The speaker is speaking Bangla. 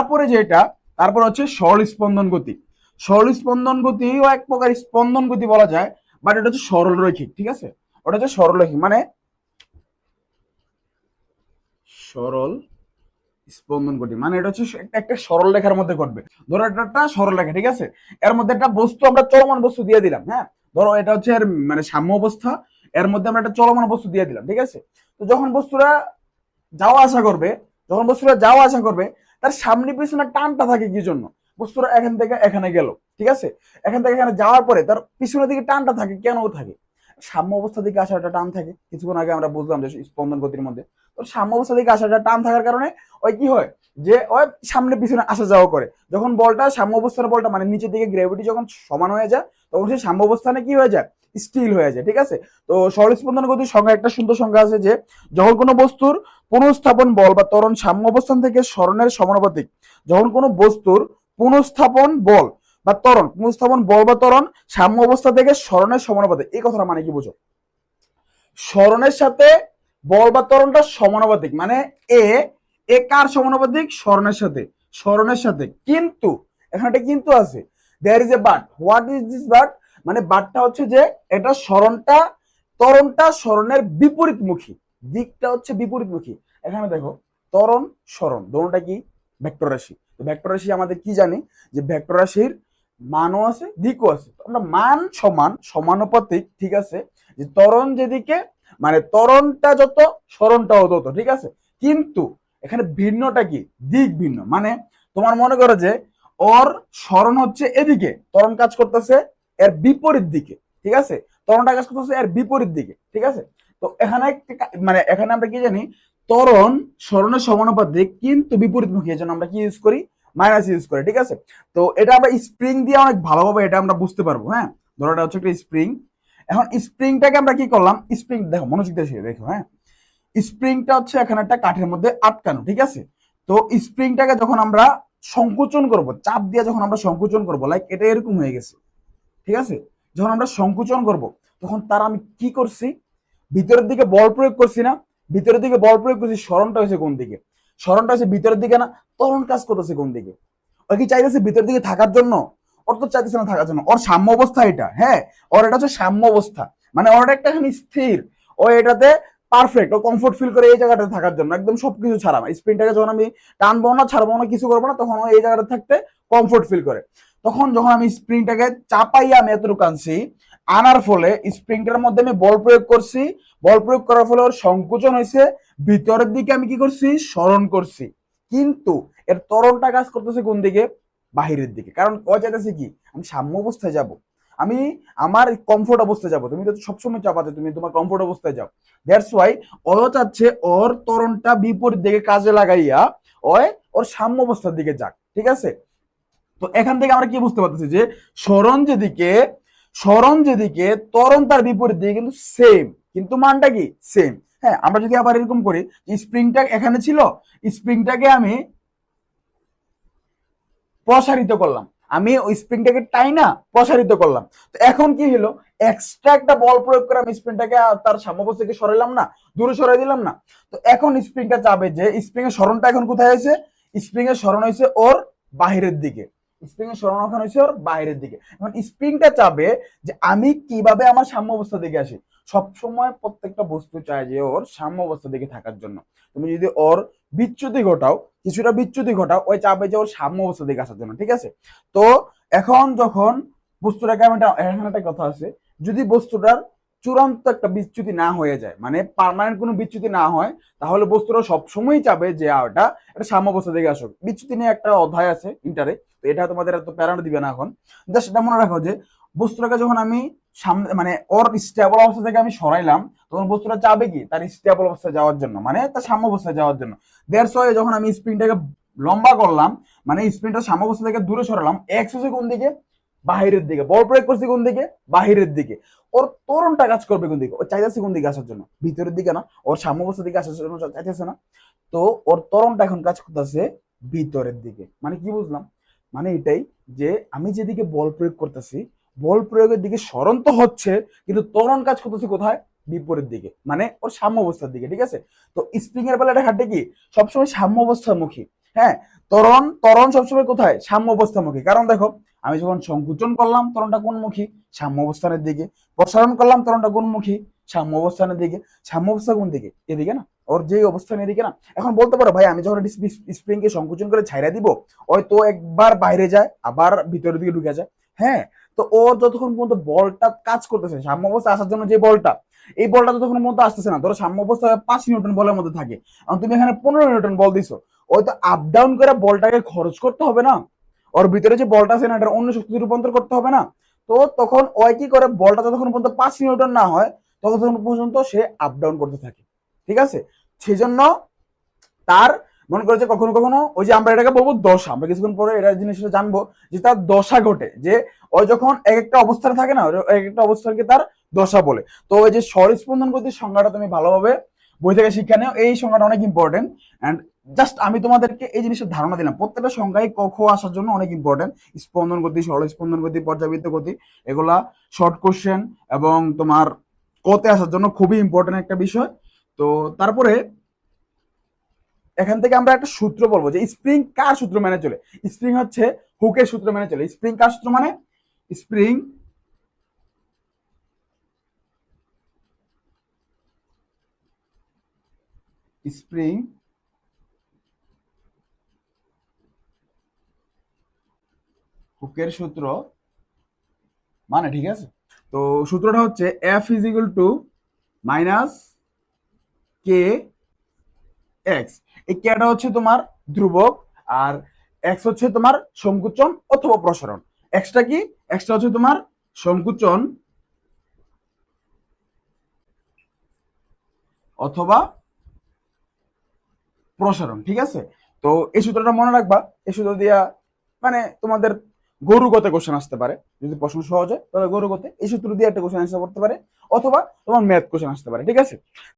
তারপরে যেটা, তারপর হচ্ছে সরল স্পন্দন গতি। সরল স্পন্দন গতিও এক প্রকার স্পন্দন গতি বলা যায়, বাট এটা হচ্ছে সরল রৈখিক, ঠিক আছে। ওটা হচ্ছে সরল রৈখিক, মানে সরল স্পন্দন গতি মানে এটা হচ্ছে একটা সরল রেখার মধ্যে ঘটবে। ধরো এটা একটা সরল রেখা, ঠিক আছে। এর মধ্যে একটা বস্তু, আমরা চলমান বস্তু দিয়ে দিলাম, হ্যাঁ। ধরো এটা হচ্ছে এর মানে সাম্য অবস্থা, এর মধ্যে আমরা একটা চলমান বস্তু দিয়ে দিলাম, ঠিক আছে। তো যখন বস্তুরা যাওয়া আসা করবে, যখন বস্তুরা যাওয়া আসা করবে, তার সামনে পিছনে টানটা থাকে কি জন্য? বস্তুরা এখান থেকে এখানে গেল, ঠিক আছে। এখান থেকে এখানে যাওয়ার পরে তার পিছনের দিকে টানটা থাকে, কেন থাকে? সাম্য অবস্থা দিকে আসা একটা টান থাকে, কিছুক্ষণ আগে আমরা বুঝলাম যে স্পন্দন গতির মধ্যে। তো সাম্য অবস্থা দিকে আসা একটা টান থাকার কারণে ওই কি হয়, যে ওই সামনে পিছনে আসা যাওয়া করে। যখন বলটা সাম্য অবস্থার বলটা মানে নিচের দিকে গ্র্যাভিটি যখন সমান হয়ে যায়, তখন সেই সাম্য অবস্থানে কি হয়ে যায়, স্টিল হয়ে যায়, ঠিক আছে। তো সরল স্পন্দন গতির সংজ্ঞা, একটা সুন্দর সংজ্ঞা আছে যে যখন কোনো বস্তুর পুনঃস্থাপন বল বা ত্বরণ সাম্য অবস্থান থেকে সরণের সমানুপাতিক। যখন কোনো বস্তুর পুনঃস্থাপন বল বা ত্বরণ, পুনঃস্থাপন বল বা ত্বরণ সাম্য অবস্থা থেকে সরণের সমানুপাতিক। এই কথাটা মানে কি বুঝো? সরণের সাথে বল বা ত্বরণটা সমানুপাতিক, মানে এ এ কার সমানুপাতিক? সরণের সাথে, সরণের সাথে। কিন্তু এখানে একটা কিন্তু আছে, there is a but. What is this but? মানে বাটটা হচ্ছে যে এটা সরণটা, ত্বরণটা সরণের বিপরীতমুখী, দিকটা হচ্ছে বিপরীতমুখী। এখানে দেখো ত্বরণ সরণ দোনোটা কি ভেক্টর রাশি। তো ভেক্টর রাশি আমাদের কি জানি যে ভেক্টর রাশির মানও আছে, দিকও আছে। তো আমরা মান সমান, সমানুপাতিক, ঠিক আছে। যে ত্বরণ যেদিকে মানে ত্বরণটা যত সরণটাও তত, ঠিক আছে। কিন্তু এখানে ভিন্নটা কি? দিক ভিন্ন। মানে তোমার মনে করো যে ওর সরণ হচ্ছে এদিকে, ত্বরণ কাজ করতেছে এর বিপরীত দিকে, ঠিক আছে। ত্বরণটা কাজ করতেছে এর বিপরীত দিকে, ঠিক আছে। তো এখানে মানে এখানে আমরা কি জানি, ত্বরণ সরণের সমানুপাতিক কিন্তু বিপরীতমুখী, এজন্য আমরা কি ইউজ করি? মাইনাস ইউজ করি, ঠিক আছে। তো এটা আমরা স্প্রিং দিয়ে অনেক ভালোভাবে এটা আমরা বুঝতে পারবো, হ্যাঁ। ধরো এটা হচ্ছে একটা স্প্রিং। এখন স্প্রিংটাকে আমরা কি করলাম, স্প্রিং দেখো মনোযোগ দিয়ে দেখো, হ্যাঁ। স্প্রিংটা হচ্ছে এখানে একটা কাঠের মধ্যে আটকানো, ঠিক আছে। তো স্প্রিংটাকে যখন আমরা সংকোচন করব, চাপ দিয়ে যখন আমরা সংকোচন করব, লাইক এটা এরকম হয়ে গেছে, ঠিক আছে। যখন আমরা সংকোচন করব, তখন তার আমি কি করছি, ভিতরের দিকে বল প্রয়োগ করছি না? ভিতরের দিকে বল প্রয়োগ করছি, সরণটা হয়েছে কোন দিকে? সরণটা হয়েছে ভিতরের দিকে না? ত্বরণ কাজ করতেছে কোন দিকে? ও কি চাইতেছে ভিতর দিকে থাকার জন্য? ওর তো চাইতেছে না থাকার জন্য, ওর সাম্য অবস্থা এটা, হ্যাঁ। ওর এটা হচ্ছে সাম্য অবস্থা, মানে ওর একটা এখন স্থির, ও এটাতে পারফেক্ট, ও কমফোর্ট ফিল করে এই জায়গাটাতে থাকার জন্য, একদম সবকিছু ছাড়া। স্প্রিংটাকে যখন আমি টানবো না, ছাড়বো না, কিছু করবো না, তখন ও এই জায়গাটা থাকতে কমফোর্ট ফিল করে। তখন যখন আমি স্প্রিংটাকে চাপাইয়া আমি এতটুকু আনছি, আনার ফলে স্প্রিংটার মধ্যে আমি বল প্রয়োগ করছি, বল প্রয়োগ করার ফলে ওর সংকোচন হয়েছে, ভিতরের দিকে আমি কি করছি, সরণ করছি। কিন্তু এর ত্বরণটা কাজ করতেছে কোন দিকে? বাহিরের দিকে। কারণ ও চাইতেছে কি, আমি সাম্য অবস্থায় যাব, আমি আমার কমফোর্ট অবস্থায় যাব। তুমি তো সবসময় চাপাতে তুমি তোমার কমফোর্ট অবস্থায় যাও। দ্যাটস ওয়াই ও চাচ্ছে ওর ত্বরণটা বিপরীত দিকে কাজে লাগাইয়া ওই ওর সাম্য অবস্থার দিকে যাক, ঠিক আছে। তো এখান থেকে আমরা কি বুঝতে পারতেছি যে সরণ যেদিকে, সরণ যেদিকে ত্বরণ তার বিপরীত দিকে কিন্তু সেম, কিন্তু মানটা কি সেম। হ্যাঁ, আমরা যদি আবার এরকম করি, স্প্রিংটা এখানে ছিল, স্প্রিংটাকে আমি প্রসারিত করলাম, আমি ওই স্প্রিংটাকে টাইনা প্রসারিত করলাম। তো এখন কি হলো, এক্সট্রা একটা বল প্রয়োগ করে আমি স্প্রিংটাকে তার সাম্যবস্থা থেকে সরাইলাম না, দূরে সরাই দিলাম না। তো এখন স্প্রিংটা চাবে যে স্প্রিং এর সরণটা এখন কোথায় হয়েছে? স্প্রিং এর সরণ হয়েছে ওর বাহিরের দিকে, স্প্রিং এর সরণ এখন হয়েছে ওর বাহিরের দিকে। এখন স্প্রিংটা চাবে যে আমি কিভাবে আমার সাম্য অবস্থা দিকে আসি। সবসময় প্রত্যেকটা বস্তু চায় যে ওর সাম্য অবস্থা দিকে থাকার জন্য। তুমি যদি ওর বিচ্যুতি ঘটাও, কিছুটা বিচ্যুতি ঘটাও, ওই চাপে যে ওর সাম্য অবস্থা দিকে আসার জন্য, ঠিক আছে। তো এখন যখন বস্তুটাকে আমি এখানে একটা কথা আছে, যদি বস্তুটার চূড়ান্ত একটা বিচ্যুতি না হয়ে যায়, মানে পার্মানেন্ট কোনো বিচ্যুতি না হয়, তাহলে বস্তুটা সবসময় চাবে যে ওটা একটা সাম্য অবস্থা দিকে আসুক। বিচ্যুতি নিয়ে একটা অধ্যায় আছে ইন্টারে, তো এটা তোমাদের এত প্যারানো দিবে না এখন। জাস্ট এটা মনে রাখো যে বস্তুটাকে যখন আমি সামনে মানে ওর স্টেবল অবস্থা থেকে আমি সরাইলাম, তখন বস্তুটা চাবে কি তার স্টেবল অবস্থায় যাওয়ার জন্য, মানে তার সাম্য অবস্থায় যাওয়ার জন্য। দ্যাটস ওয়াই যখন আমি স্প্রিংটাকে লম্বা করলাম, মানে স্প্রিংটা সাম্য অবস্থা থেকে দূরে সরালাম, এক্স হচ্ছে কোন দিকে? বাহিরের দিকে। বল প্রয়োগ করছি কোন দিকে? বাহিরের দিকে। ওর ত্বরণটা কাজ করবে কোন দিকে? ও চাইতেছে কোন দিকে আসার জন্য? ভিতরের দিকে না, ওর সাম্য অবস্থা দিকে আসার জন্য চাইতেছে না। তো ওর ত্বরণটা এখন কাজ করতেছে ভিতরের দিকে। মানে কি বুঝলাম? মানে এটাই যে আমি যেদিকে বল প্রয়োগ করতেছি, বল প্রয়োগের দিকে সরণ তো হচ্ছে, কিন্তু ত্বরণ কাজ করতেছে কোথায়? বিপরীত দিকে, মানে ওর সাম্য অবস্থার দিকে, ঠিক আছে। তো স্প্রিং এর বেলা এটা খাটে কি সবসময় সাম্য অবস্থার মুখী। হ্যাঁ, ত্বরণ ত্বরণ সবসময় কোথায়? সাম্য অবস্থামুখী। কারণ দেখো, আমি যখন সংকুচন করলাম ত্বরণটা কোনমুখী? সাম্য অবস্থানের দিকে। প্রসারণ করলাম ত্বরণটা কোনমুখী? সাম্য অবস্থানের দিকে। সাম্য অবস্থা কোন দিকে? এদিকে না, ওর যে অবস্থান এদিকে না। এখন বলতে পারো ভাই আমি যখন স্প্রিং কে সংকুচন করে ছাইড়া দিব, হয়তো একবার বাইরে যায় আবার ভিতরের দিকে ঢুকে যায়। হ্যাঁ, তো ওর যতক্ষণ পর্যন্ত বলটা কাজ করতেছে, সাম্য অবস্থা আসার জন্য যে বলটা, এই বলটা যতক্ষণ পর্যন্ত আসতেছে না, ধরো সাম্য অবস্থা 5 নিউটন বলের মধ্যে থাকে, এবং তুমি এখানে 15 নিউটন বল দিছো, ওই তো আপ ডাউন করে বলটাকে খরচ করতে হবে না, ওর ভিতরে যে বলটা আছে না এটা অন্য শক্তিতে রূপান্তর করতে হবে না। তো তখন ওই কি করে, বলটা যতক্ষণ পর্যন্ত 5 নিউটন না হয় ততক্ষণ পর্যন্ত সে আপ ডাউন করতে থাকে। ঠিক আছে, সেই জন্য তার মনে করে যে কখনো কখনো ওই যে আমরা এটাকে বলবো দশা, আমরা কিছুক্ষণ পরে এটা জিনিসটা জানবো যে তার দশা ঘটে, যে ওই যখন এক একটা অবস্থানে থাকে না, এক একটা অবস্থানকে তার দশা বলে। তো ওই যে স্বরস্পন্দন গতির সংজ্ঞাটা তুমি ভালোভাবে বই থেকে শিক্ষা নেও, এই সংজ্ঞাটা অনেক ইম্পর্টেন্ট। অ্যান্ড জাস্ট আমি তোমাদেরকে এই জিনিসের ধারণা দিলাম, প্রত্যেকটা সংজ্ঞায় ক খ আসার জন্য অনেক ইম্পর্টেন্ট। স্পন্দন গতি, স্পন্দন গতি, পর্যাবৃত্ত গতি, এগুলা শর্ট কোশ্চেন এবং তোমার কতে আসার জন্য খুবই ইম্পর্টেন্ট একটা বিষয়। তো তারপরে এখান থেকে আমরা একটা সূত্র বলবো যে স্প্রিং কার সূত্র মেনে চলে। স্প্রিং হচ্ছে হুকের সূত্র মেনে চলে। স্প্রিং কার সূত্র মানে? স্প্রিং স্প্রিং হুকের সূত্র মানে, ঠিক আছে। তো সূত্রটা হচ্ছে F is equal to minus K x. এই কেটা হচ্ছে তোমার ধ্রুবক, আর এক্স হচ্ছে তোমার সংকুচন অথবা প্রসারণ। এক্সটা কি? এক্সটা হচ্ছে তোমার সংকুচন অথবা প্রসারণ। ঠিক আছে, তো এই সূত্রটা মনে রাখবা। এই সূত্র দিয়া মানে তোমাদের গরুগতে কোশ্চেন আসতে পারে, যদি প্রশ্ন সহজ হয় তাহলে গরুগতে এই সূত্র দিয়ে একটা কোশ্চেন আসতে পারে, অথবা তোমার ম্যাথ কোশ্চেন আসতে পারে। ঠিক আছে।